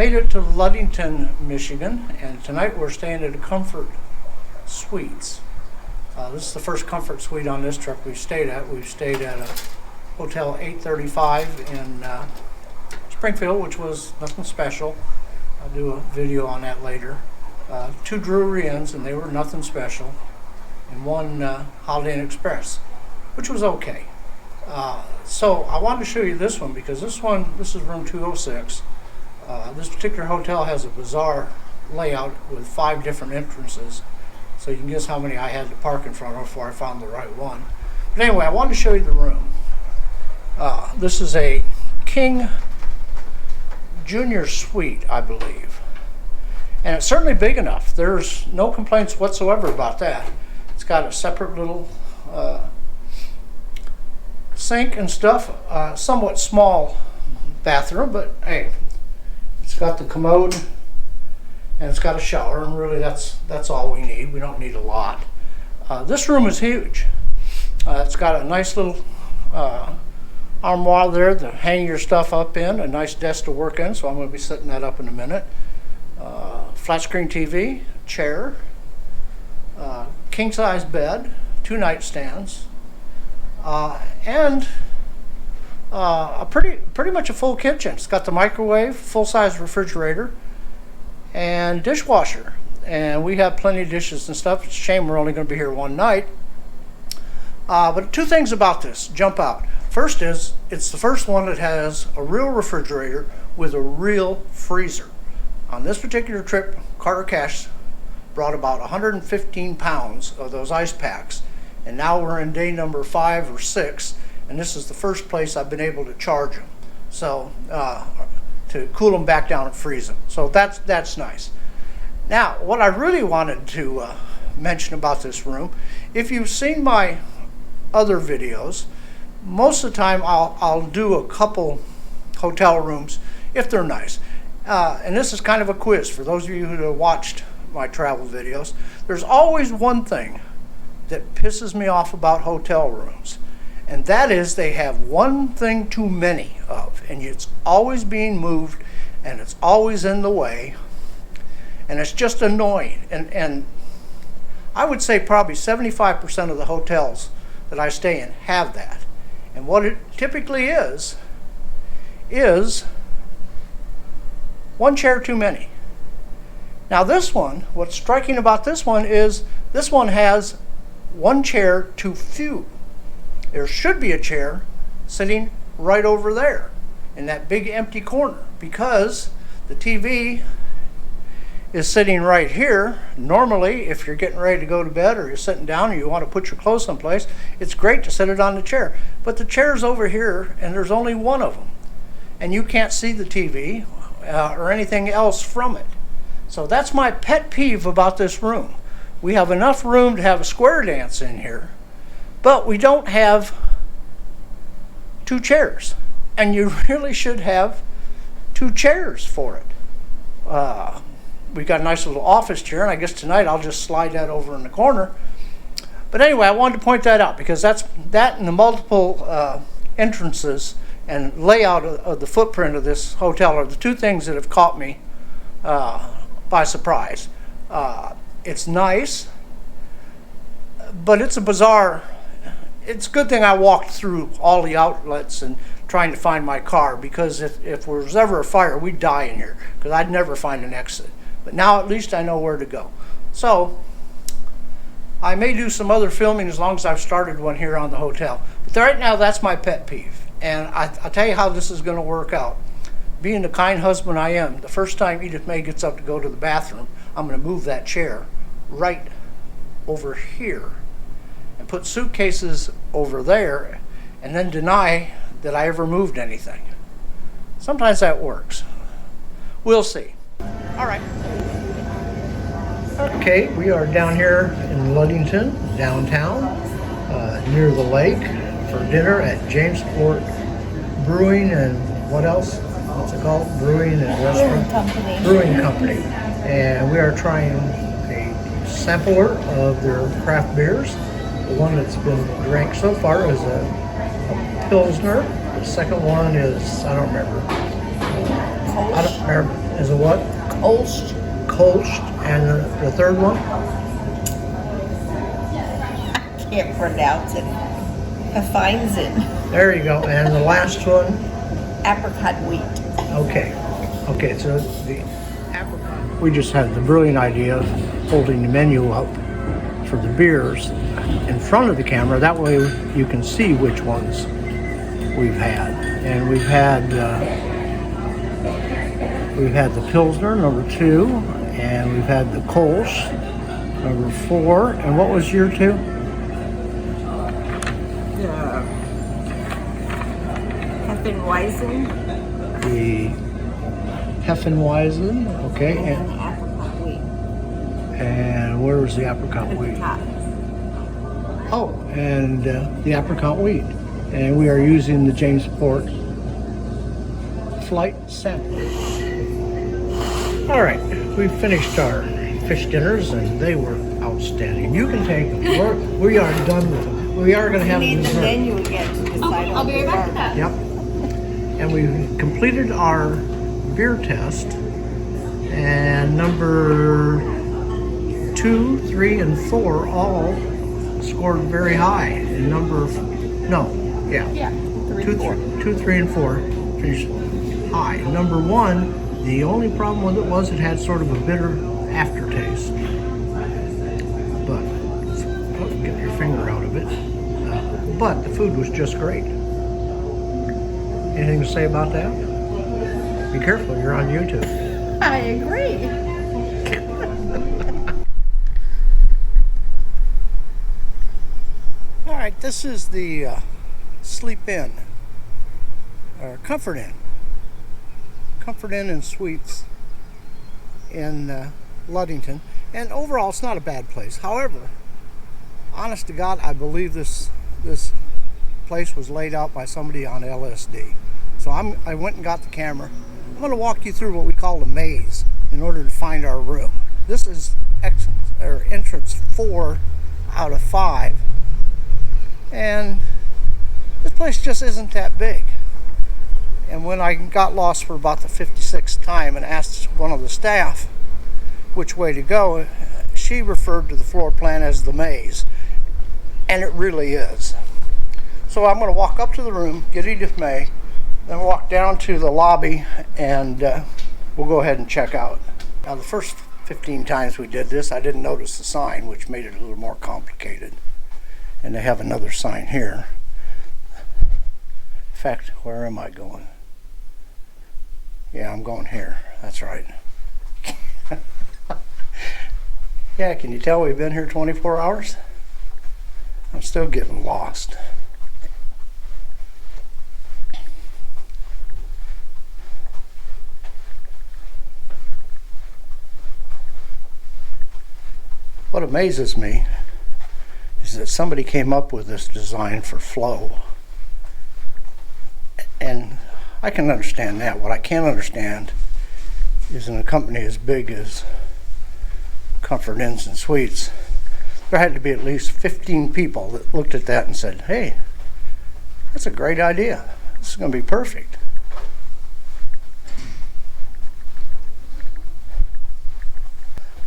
Made it to Ludington, Michigan, and tonight we're staying at a Comfort Suites. This is the first Comfort Suite on this trip we've stayed at. We've stayed at a Hotel 835 in Springfield, which was nothing special. I'll do a video on that later. 2 Drury Inns, and they were nothing special, and 1 Holiday Inn Express, which was okay. So I wanted to show you this one because this is room 206. This particular hotel has a bizarre layout with 5 different entrances, so you can guess how many I had to park in front of before I found the right one. But anyway, I wanted to show you the room. This is a King Junior Suite, I believe, and it's certainly big enough. There's no complaints whatsoever about that. It's got a separate little sink and stuff, somewhat small bathroom, but hey, it's got the commode and it's got a shower, and really that's all we need. We don't need a lot. This room is huge. It's got a nice little armoire there to hang your stuff up in, a nice desk to work in, so I'm going to be setting that up in a minute. Flat screen TV, chair, king size bed, 2 nightstands, and a pretty much a full kitchen. It's got the microwave, full-size refrigerator, and dishwasher. And we have plenty of dishes and stuff. It's a shame we're only going to be here one night. But 2 things about this jump out. First is, it's the first one that has a real refrigerator with a real freezer. On this particular trip, Carter Cash brought about 115 pounds of those ice packs, and now we're in day number 5 or 6, and this is the first place I've been able to charge them, so to cool them back down and freeze them. So that's nice. Now, what I really wanted to mention about this room, if you've seen my other videos, most of the time I'll do a couple hotel rooms if they're nice. And this is kind of a quiz for those of you who have watched my travel videos. There's always one thing that pisses me off about hotel rooms, and that is they have one thing too many of, and it's always being moved and it's always in the way, and it's just annoying. And I would say probably 75% of the hotels that I stay in have that. And what it typically is 1 chair too many. Now this one, what's striking about this one is this one has 1 chair too few. There should be a chair sitting right over there in that big empty corner, because the TV is sitting right here. Normally, if you're getting ready to go to bed or you're sitting down and you want to put your clothes someplace, it's great to sit it on the chair. But the chair's over here and there's only 1 of them, and you can't see the TV or anything else from it. So that's my pet peeve about this room. We have enough room to have a square dance in here, but we don't have 2 chairs, and you really should have 2 chairs for it. We've got a nice little office chair, and I guess tonight I'll just slide that over in the corner. But anyway, I wanted to point that out because that and the multiple entrances and layout of the footprint of this hotel are the 2 things that have caught me by surprise. It's nice, but it's a bizarre. It's a good thing I walked through all the outlets and trying to find my car, because if there was ever a fire, we'd die in here, because I'd never find an exit. But now at least I know where to go. So I may do some other filming as long as I've started one here on the hotel. But right now, that's my pet peeve. And I'll tell you how this is going to work out. Being the kind husband I am, the first time Edith May gets up to go to the bathroom, I'm going to move that chair right over here and put suitcases over there, and then deny that I ever moved anything. Sometimes that works. We'll see. All right. Okay, we are down here in Ludington, downtown, near the lake, for dinner at Jamesport Brewing and what else? What's it called? Brewing and Restaurant? Brewing Company. And we are trying a sampler of their craft beers. The one that's been drank so far is a Pilsner. The second one is, I don't remember. I don't remember. As a what? Kolsch. Kolsch. And the third one? Can't pronounce it. Hefeinzen. There you go. And the last one? Apricot wheat. Okay. Okay, so the apricot. We just had the brilliant idea of holding the menu up for the beers in front of the camera. That way you can see which ones we've had. And we've had the Pilsner, number 2, and we've had the Kolsch, number 4. And what was your 2? The Hefeweizen. The Hefeweizen, okay. And the apricot wheat. And where was the apricot wheat? Oh, and the apricot wheat. And we are using the Jamesport Flight sandwich. All right, we finished our fish dinners and they were outstanding. You can take them. We are done with them. We are going to have need dessert. the menu again to decide. I'll be right back with that. Yep. And we completed our beer test, and number 2, 3, and 4 all scored very high. And Yeah, 3, 4. 2, 3, and 4 finished high. Number 1, the only problem with it was it had sort of a bitter aftertaste. But get your finger out of it. But the food was just great. Anything to say about that? Be careful, you're on YouTube. I agree. All right, this is the Sleep Inn, or Comfort Inn. Comfort Inn and Suites in Ludington. And overall, it's not a bad place. However, honest to God, I believe this place was laid out by somebody on LSD. So I went and got the camera. I'm going to walk you through what we call a maze in order to find our room. This is entrance 4 out of 5. And this place just isn't that big. And when I got lost for about the 56th time and asked one of the staff which way to go, she referred to the floor plan as the maze. And it really is. So I'm going to walk up to the room, get Edith May, then walk down to the lobby, and we'll go ahead and check out. Now, the first 15 times we did this, I didn't notice the sign, which made it a little more complicated. And they have another sign here. In fact, where am I going? Yeah, I'm going here. That's right. Yeah, can you tell we've been here 24 hours? I'm still getting lost. What amazes me is that somebody came up with this design for flow. And I can understand that. What I can't understand is in a company as big as Comfort Inns and Suites, there had to be at least 15 people that looked at that and said, hey, that's a great idea. This is going to be perfect.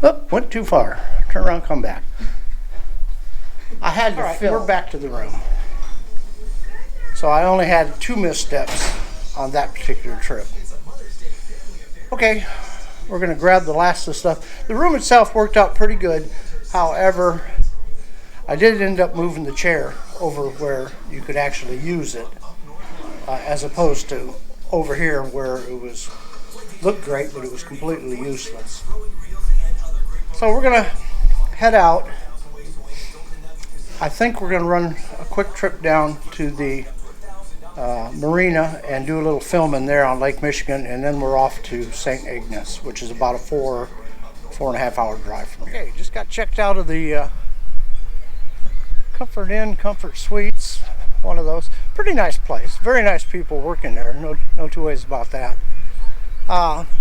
Oh, went too far. Turn around, come back. I had to fill. We're back to the room. So I only had 2 missteps on that particular trip. Okay, we're going to grab the last of the stuff. The room itself worked out pretty good. However, I did end up moving the chair over where you could actually use it, as opposed to over here where it looked great, but it was completely useless. So we're going to head out. I think we're going to run a quick trip down to the Marina and do a little filming there on Lake Michigan, and then we're off to St. Ignace, which is about a 4.5 hour drive from here. Okay, just got checked out of the Comfort Inn, Comfort Suites, one of those. Pretty nice place, very nice people working there, no two ways about that.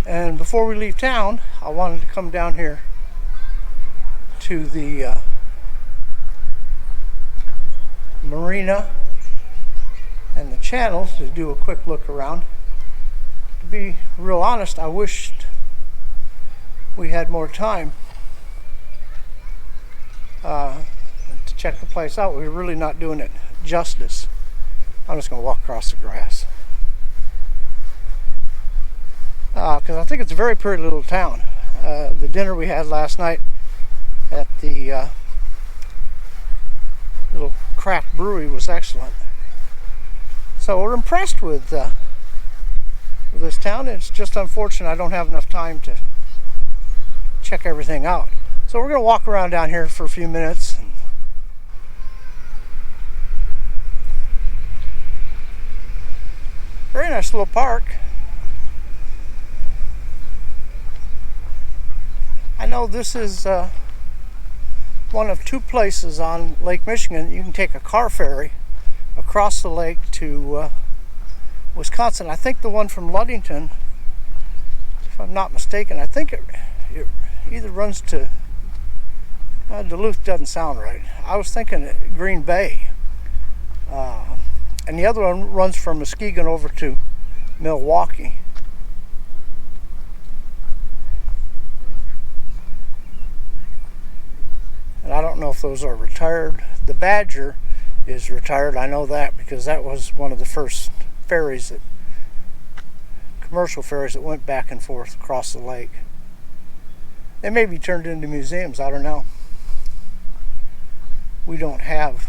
And before we leave town, I wanted to come down here to the Marina and the channel to do a quick look around. To be real honest, I wished we had more time to check the place out. We were really not doing it justice. I'm just going to walk across the grass. Because I think it's a very pretty little town. The dinner we had last night at the little craft brewery was excellent. So we're impressed with this town. It's just unfortunate I don't have enough time to check everything out. So we're going to walk around down here for a few minutes. Very nice little park. I know this is one of two places on Lake Michigan you can take a car ferry across the lake to Wisconsin. I think the one from Ludington, if I'm not mistaken, I think it either runs to Duluth. Doesn't sound right. I was thinking Green Bay, and the other one runs from Muskegon over to Milwaukee. And I don't know if those are retired. The Badger is retired. I know that because that was one of the first ferries, commercial ferries that went back and forth across the lake. They may be turned into museums. I don't know. We don't have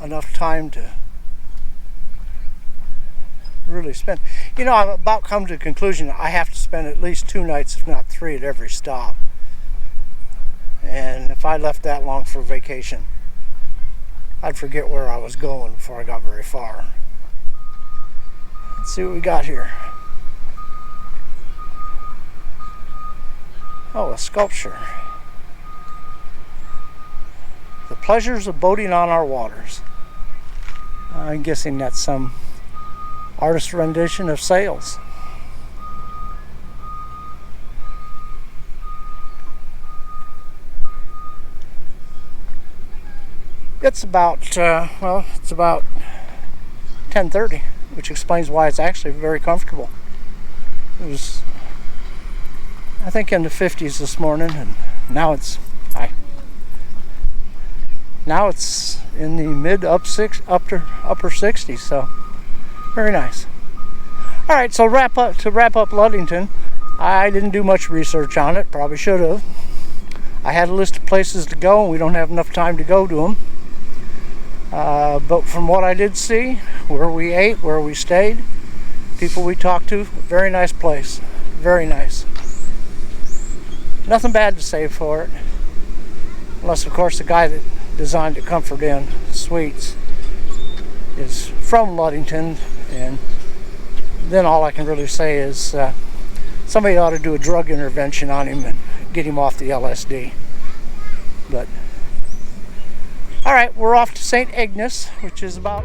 enough time to really spend. You know, I'm about come to the conclusion I have to spend at least 2 nights, if not 3, at every stop. And if I left that long for vacation, I'd forget where I was going before I got very far. Let's see what we got here. Oh, a sculpture. The pleasures of boating on our waters. I'm guessing that's some artist rendition of sails. It's about, it's about 10:30, which explains why it's actually very comfortable. It was, I think, in the 50s this morning, and now it's in the mid upper 60s, so very nice. All right, so to wrap up Ludington, I didn't do much research on it. Probably should have. I had a list of places to go, and we don't have enough time to go to them. But from what I did see, where we ate, where we stayed, people we talked to, very nice place. Very nice. Nothing bad to say for it. Unless, of course, the guy that designed the Comfort Inn Suites is from Ludington, and then all I can really say is somebody ought to do a drug intervention on him and get him off the LSD. But all right, we're off to St. Ignace, which is about